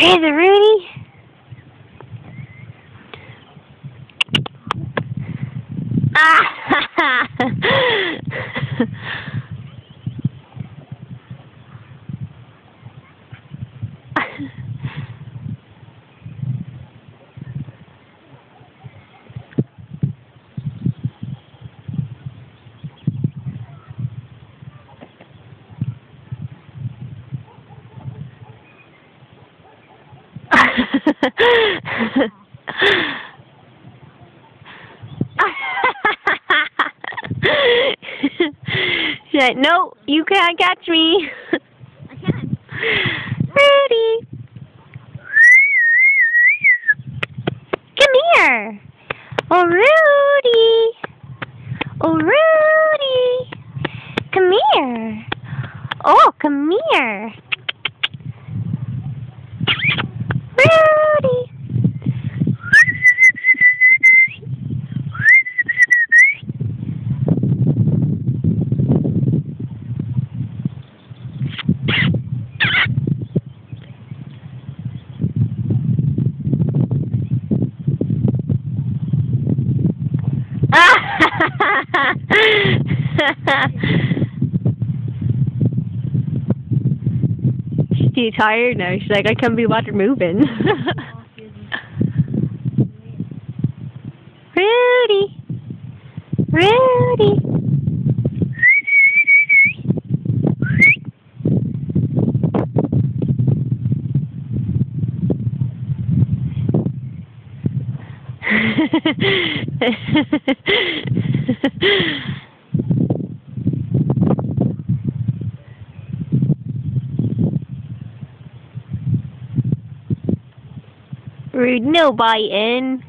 Is it Rudy? Ah! She's like, no, you can't catch me. I can. Rudy. Come here. Oh, Rudy. Oh, Rudy. Come here. Oh, come here. Rudy. She's too tired now. She's like, I can't be bothered moving. Rudy. Rudy. Rude, no biting.